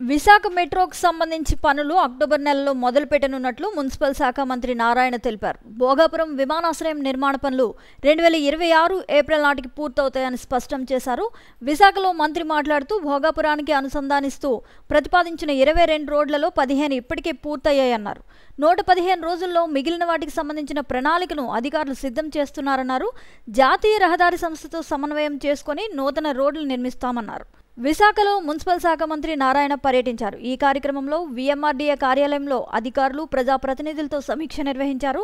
విశాఖ మెట్రోకు సంబంధించి పనులు అక్టోబర్ నెలలో మొదలుపెట్టనున్నట్లు మున్సిపల్ శాఖ మంత్రి నారాయణ తెలిపారు. భోగాపురం విమానాశ్రయం నిర్మాణ పనులు 2026 ఏప్రిల్ నాటికి పూర్తవుతాయని స్పష్టం చేశారు. విశాఖలో మంత్రి మాట్లాడుతూ భోగాపురానికి అనుసంధానిస్తూ ప్రతిపాదించిన 22 రోడ్లలో 15 ఇప్పటికే పూర్తయ్యాయన్నారు. 115 రోజుల్లో మిగిలిన వాటికి సంబంధించిన ప్రణాళికను అధికారులు సిద్ధం చేస్తున్నారన్నారు. జాతీయ రహదారి సంస్థతో సమన్వయం చేసుకుని నూతన రోడ్లు నిర్మిస్తామన్నారు. విశాఖలో మున్సిపల్ శాఖ మంత్రి నారాయణ పర్యటించారు. ఈ కార్యక్రమంలో VMRDA కార్యాలయంలో అధికారులు ప్రజాప్రతినిధులతో సమీక్ష నిర్వహించారు.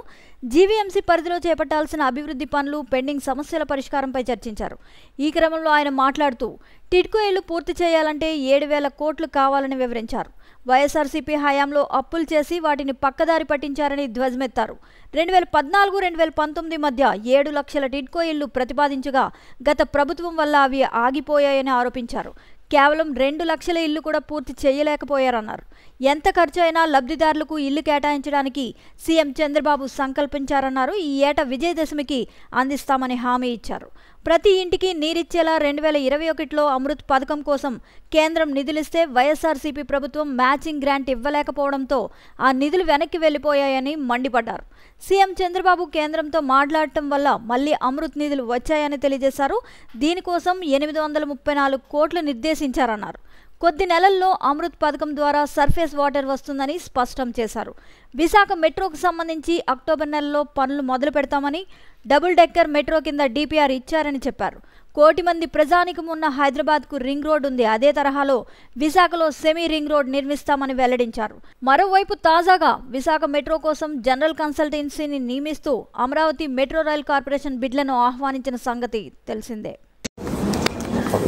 జీవీఎంసీ పరిధిలో చేపట్టాల్సిన అభివృద్ధి పనులు, పెండింగ్ సమస్యల పరిష్కారంపై చర్చించారు. ఈ క్రమంలో ఆయన మాట్లాడుతూ టిడ్కో ఇళ్లు పూర్తి చేయాలంటే 7,000 కోట్లు కావాలని వివరించారు. వైఎస్ఆర్సీపీ హయాంలో అప్పులు చేసి వాటిని పక్కదారి పట్టించారని ధ్వజమెత్తారు. 2014-2019 మధ్య 7 లక్షల టిడ్కో ఇళ్లు ప్రతిపాదించగా గత ప్రభుత్వం వల్ల అవి ఆగిపోయాయని ఆరోపించారు. కేవలం 2 లక్షల ఇళ్లు కూడా పూర్తి చేయలేకపోయారన్నారు. ఎంత ఖర్చు అయినా లబ్ధిదారులకు ఇల్లు కేటాయించడానికి సీఎం చంద్రబాబు సంకల్పించారన్నారు. ఈ ఏటా విజయదశమికి అందిస్తామని హామీ ఇచ్చారు. ప్రతి ఇంటికి నీరిచ్చేలా 2021లో అమృత్ పథకం కోసం కేంద్రం నిధులిస్తే వైఎస్ఆర్సీపీ ప్రభుత్వం మ్యాచింగ్ గ్రాంట్ ఇవ్వలేకపోవడంతో ఆ నిధులు వెనక్కి వెళ్లిపోయాయని మండిపడ్డారు. సీఎం చంద్రబాబు కేంద్రంతో మాట్లాడటం వల్ల మళ్లీ అమృత్ నిధులు వచ్చాయని తెలియజేశారు. దీనికోసం 834 కోట్లు నిర్దేశించారన్నారు. కొద్ది నెలల్లో అమృత్ పథకం ద్వారా సర్ఫేస్ వాటర్ వస్తుందని స్పష్టం చేశారు. విశాఖ మెట్రోకు సంబంధించి అక్టోబర్ నెలలో పనులు మొదలు పెడతామని, డబుల్ డెక్కర్ మెట్రో కింద DPR ఇచ్చారని చెప్పారు. 1 కోటి మంది ప్రజానికం ఉన్న హైదరాబాద్కు రింగ్ రోడ్ ఉంది. అదే తరహాలో విశాఖలో సెమీ రింగ్ రోడ్ నిర్మిస్తామని వెల్లడించారు. మరోవైపు తాజాగా విశాఖ మెట్రో కోసం జనరల్ కన్సల్టెన్సీని నియమిస్తూ అమరావతి మెట్రో రైల్ కార్పొరేషన్ బిడ్లను ఆహ్వానించిన సంగతి తెలిసిందే.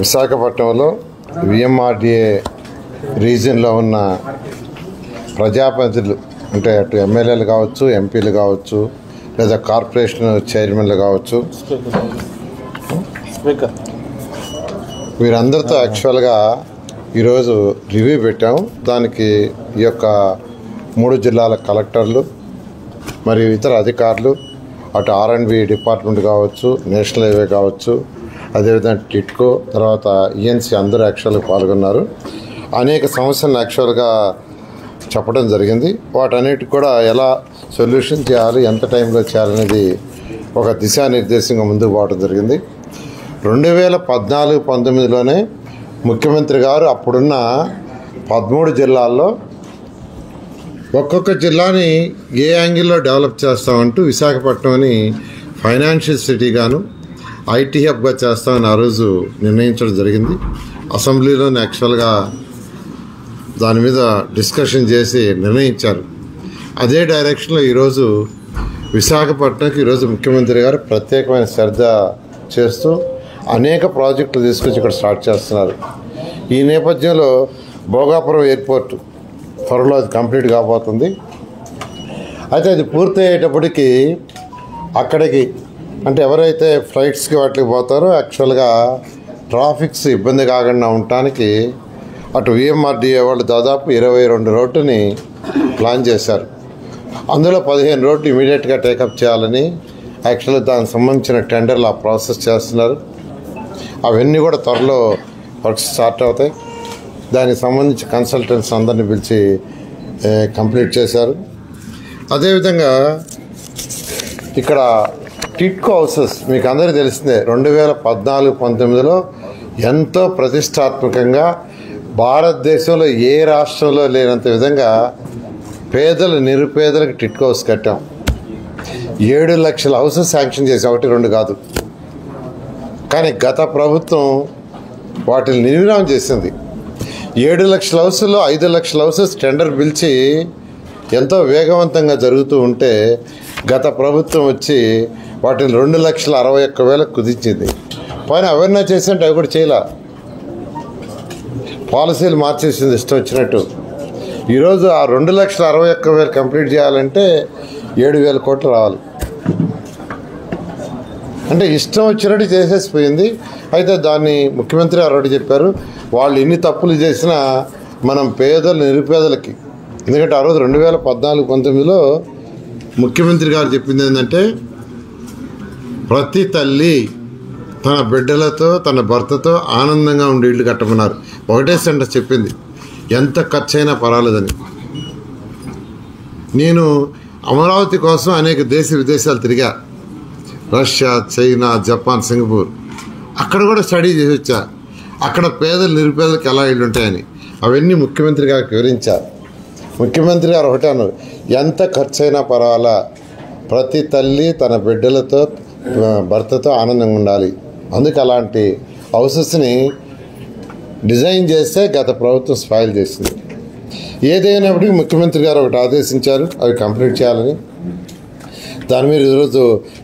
విశాఖపట్నంలో VMRDA రీజియన్లో ఉన్న ప్రజాప్రతినిధులు అంటే అటు ఎమ్మెల్యేలు కావచ్చు, ఎంపీలు కావచ్చు, లేదా కార్పొరేషన్ చైర్మన్లు కావచ్చు, వీరందరితో యాక్చువల్గా ఈరోజు రివ్యూ పెట్టాము. దానికి ఈ యొక్క 3 జిల్లాల కలెక్టర్లు మరియు ఇతర అధికారులు, అటు R&B డిపార్ట్మెంట్ కావచ్చు, నేషనల్ హైవే కావచ్చు, అదేవిధంగా టిడ్కో, తర్వాత ENC అందరూ యాక్చువల్గా పాల్గొన్నారు. అనేక సమస్యలను యాక్చువల్గా చెప్పడం జరిగింది. వాటన్నిటికి కూడా ఎలా సొల్యూషన్ చేయాలి, ఎంత టైంలో చేయాలనేది ఒక దిశానిర్దేశంగా ముందుకు పోవడం జరిగింది. 2014-19లోనే ముఖ్యమంత్రి గారు అప్పుడున్న 13 జిల్లాల్లో ఒక్కొక్క జిల్లాని ఏ యాంగిల్లో డెవలప్ చేస్తామంటూ విశాఖపట్నంని ఫైనాన్షియల్ సిటీగాను, IT హబ్గా చేస్తామని ఆ రోజు నిర్ణయించడం జరిగింది. అసెంబ్లీలోనే యాక్చువల్గా దాని మీద డిస్కషన్ చేసి నిర్ణయించారు. అదే డైరెక్షన్లో ఈరోజు విశాఖపట్నంకి ఈరోజు ముఖ్యమంత్రి గారు ప్రత్యేకమైన శ్రద్ధ చేస్తూ అనేక ప్రాజెక్టులు తీసుకొచ్చి ఇక్కడ స్టార్ట్ చేస్తున్నారు. ఈ నేపథ్యంలో భోగాపురం ఎయిర్పోర్ట్ త్వరలో అది కంప్లీట్ కాబోతుంది. అయితే అది పూర్తయ్యేటప్పటికి అక్కడికి అంటే ఎవరైతే ఫ్లైట్స్కి వాటికి పోతారో యాక్చువల్గా ట్రాఫిక్స్ ఇబ్బంది కాకుండా ఉండటానికి అటు VMRDA వాళ్ళు దాదాపు 22 రోడ్డుని ప్లాన్ చేశారు. అందులో 15 రోడ్లు ఇమీడియట్గా టేకప్ చేయాలని యాక్చువల్గా దానికి సంబంధించిన టెండర్లు ఆ ప్రాసెస్ చేస్తున్నారు. అవన్నీ కూడా త్వరలో వర్క్స్ స్టార్ట్ అవుతాయి. దానికి సంబంధించి కన్సల్టెంట్స్ అందరినీ పిలిచి కంప్లీట్ చేశారు. అదేవిధంగా ఇక్కడ టిడ్కో హౌసెస్ మీకు అందరికీ తెలిసిందే. 2014-19లో ఎంతో ప్రతిష్టాత్మకంగా భారతదేశంలో ఏ రాష్ట్రంలో లేనంత విధంగా పేదలు, నిరుపేదలకు టిడ్కో హౌస్ కట్టాం. 7 లక్షల హౌసెస్ శాంక్షన్ చేసాం, 1-2 కాదు. కానీ గత ప్రభుత్వం వాటిని నిర్వీర్యం చేసింది. 7 లక్షల హౌసుల్లో 5 లక్షల హౌసెస్ టెండర్ పిలిచి ఎంతో వేగవంతంగా జరుగుతూ ఉంటే గత ప్రభుత్వం వచ్చి వాటిని 2,61,000 కుదించింది. పైన అవేర్నెస్ చేసినట్టు అవి కూడా చేయలే, పాలసీలు మార్చేసింది ఇష్టం వచ్చినట్టు. ఈరోజు ఆ 2,61,000 కంప్లీట్ చేయాలంటే 7,000 కోట్లు రావాలి. అంటే ఇష్టం వచ్చినట్టు చేసేసిపోయింది. అయితే దాన్ని ముఖ్యమంత్రి గారు ఒకటి చెప్పారు, వాళ్ళు ఎన్ని తప్పులు చేసినా మనం పేదలు, నిరుపేదలకి, ఎందుకంటే ఆ రోజు 2014-19లో ముఖ్యమంత్రి గారు చెప్పింది ఏంటంటే ప్రతి తల్లి తన బిడ్డలతో, తన భర్తతో ఆనందంగా ఉండి ఇల్లు కట్టమన్నారు. ఒకటే సెంటర్ చెప్పింది. ఎంత ఖర్చైనా పర్వాలేదని. నేను అమరావతి కోసం అనేక విదేశాలు తిరిగా. Russia, China, Japan, Singapore. అక్కడ కూడా స్టడీ చేసి వచ్చా. అక్కడ పేదలు నిరుపేదలకు ఎలా ఇళ్ళు ఉంటాయని అవన్నీ ముఖ్యమంత్రి గారికి వివరించారు. ముఖ్యమంత్రి గారు ఒకటే అన్నారు, ఎంత ఖర్చైనా పర్వాలా, ప్రతి తల్లి తన బిడ్డలతో భర్తతో ఆనందంగా ఉండాలి. అందుకే అలాంటి హౌసెస్ని డిజైన్ చేస్తే గత ప్రభుత్వం స్పాయిల్ చేసింది. ఏదైనప్పటికీ ముఖ్యమంత్రి గారు ఒకటి ఆదేశించారు, అవి కంప్లీట్ చేయాలని. దాని మీద ఈరోజు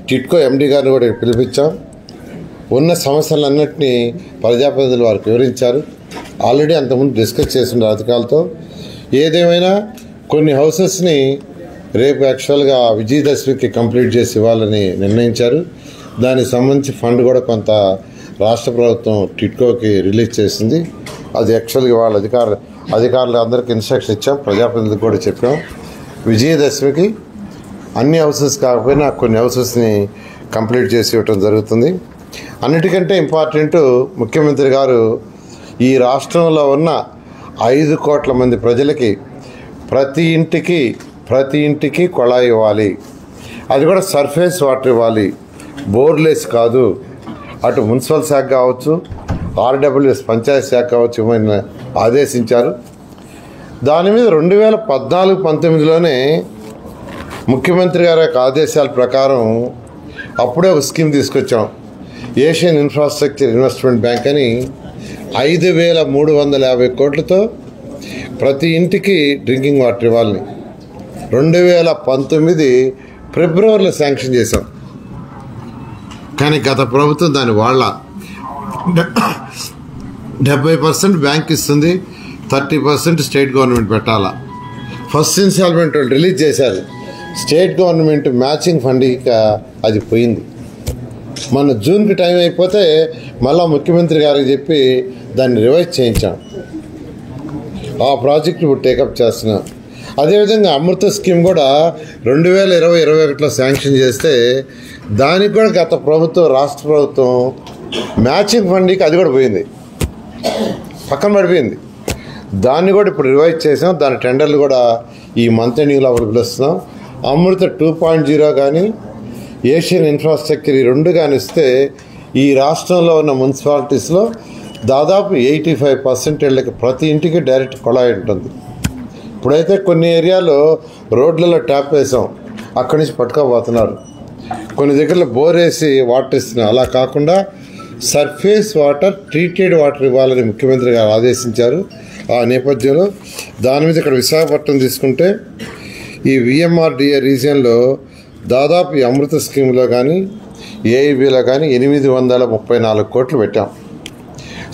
టిట్కో ఎండి గారిని కూడా పిలిపించాం. ఉన్న సమస్యలన్నింటినీ ప్రజాప్రతినిధులు వారికి వివరించారు. ఆల్రెడీ అంతకుముందు డిస్కస్ చేసిన అధికారులతో. ఏదేమైనా కొన్ని హౌసెస్ని రేపు యాక్చువల్గా విజయదశమికి కంప్లీట్ చేసి ఇవ్వాలని నిర్ణయించారు. దానికి సంబంధించి ఫండ్ కూడా కొంత రాష్ట్ర ప్రభుత్వం టిట్కోకి రిలీజ్ చేసింది. అది యాక్చువల్గా వాళ్ళ అధికారులు అందరికీ ఇన్స్ట్రక్షన్ ఇచ్చాం, ప్రజాప్రతినిధులకు కూడా చెప్పాం. విజయదశమికి అన్ని హౌసెస్ కాకపోయినా కొన్ని హౌసెస్ని కంప్లీట్ చేసి ఇవ్వటం జరుగుతుంది. అన్నిటికంటే ఇంపార్టెంట్, ముఖ్యమంత్రి గారు ఈ రాష్ట్రంలో ఉన్న 5 కోట్ల మంది ప్రజలకి ప్రతి ఇంటికి కొళాయి ఇవ్వాలి. అది కూడా సర్ఫేస్ వాటర్ ఇవ్వాలి, బోర్లెస్ కాదు. అటు మున్సిపల్ శాఖ కావచ్చు, ఆర్డబ్ల్యూఎస్ పంచాయతీ శాఖ కావచ్చు ఇవ్వమని ఆదేశించారు. దాని మీద 2014-19లోనే ముఖ్యమంత్రి గారి యొక్క ఆదేశాల ప్రకారం అప్పుడే ఒక స్కీమ్ తీసుకొచ్చాం. ఏషియన్ ఇన్ఫ్రాస్ట్రక్చర్ ఇన్వెస్ట్మెంట్ బ్యాంక్ అని 5,350 కోట్లతో ప్రతి ఇంటికి డ్రింకింగ్ వాటర్ ఇవ్వాలని 2019 ఫిబ్రవరిలో శాంక్షన్ చేశాం. కానీ గత ప్రభుత్వం దాని వాళ్ళ 70% బ్యాంక్ ఇస్తుంది, 30% స్టేట్ గవర్నమెంట్ పెట్టాలా. ఫస్ట్ ఇన్స్టాల్మెంట్ వాళ్ళు రిలీజ్ చేశారు. స్టేట్ గవర్నమెంట్ మ్యాచింగ్ ఫండ్ అది పోయింది. మన జూన్కి టైం అయిపోతే మళ్ళా ముఖ్యమంత్రి గారికి చెప్పి దాన్ని రివైజ్ చేయించాం. ఆ ప్రాజెక్ట్ ఇప్పుడు టేకప్ చేస్తున్నాం. అదేవిధంగా అమృత స్కీమ్ కూడా 2020-21లో శాంక్షన్ చేస్తే దానికి కూడా గత ప్రభుత్వం, రాష్ట్ర ప్రభుత్వం మ్యాచింగ్ ఫండ్కి అది కూడా పోయింది, పక్కన పడిపోయింది. దాన్ని కూడా ఇప్పుడు రివైజ్ చేసాం. దాని టెండర్లు కూడా ఈ మంత్ ఎండింగ్లో అప్పుడు పిలుస్తున్నాం. అమృత 2.0 కానీ ఏషియన్ ఇన్ఫ్రాస్ట్రక్చర్ ఈ 2 కానీ ఇస్తే ఈ రాష్ట్రంలో ఉన్న మున్సిపాలిటీస్లో దాదాపు 85% ఇళ్ళకి ప్రతి ఇంటికి డైరెక్ట్ కొళాయి ఉంటుంది. ఇప్పుడైతే కొన్ని ఏరియాలో రోడ్లలో ట్యాప్ వేసాం, అక్కడి నుంచి పట్టుకోబోతున్నారు. కొన్ని దగ్గరలో బోర్ వేసి వాటర్ ఇస్తున్నాం. అలా కాకుండా సర్ఫేస్ వాటర్, ట్రీటెడ్ వాటర్ ఇవ్వాలని ముఖ్యమంత్రి గారు ఆదేశించారు. ఆ నేపథ్యంలో దాని మీద ఇక్కడ విశాఖపట్నం తీసుకుంటే ఈ విఎంఆర్డిఏ రీజియన్లో దాదాపు ఈ అమృత స్కీమ్లో కానీ ఏఐబీలో కానీ 834 కోట్లు పెట్టాం.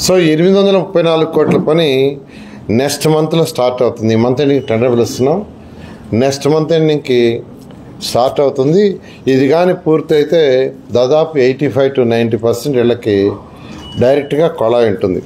సో 834 కోట్ల పని నెక్స్ట్ మంత్లో స్టార్ట్ అవుతుంది. ఈ మంత్ ఎండింగ్ టెండర్ పిలుస్తున్నాం. నెక్స్ట్ మంత్ ఎండింగ్కి స్టార్ట్ అవుతుంది. ఇది కానీ పూర్తయితే దాదాపు 85-90% ఇళ్ళకి డైరెక్ట్గా కొళాయి ఉంటుంది.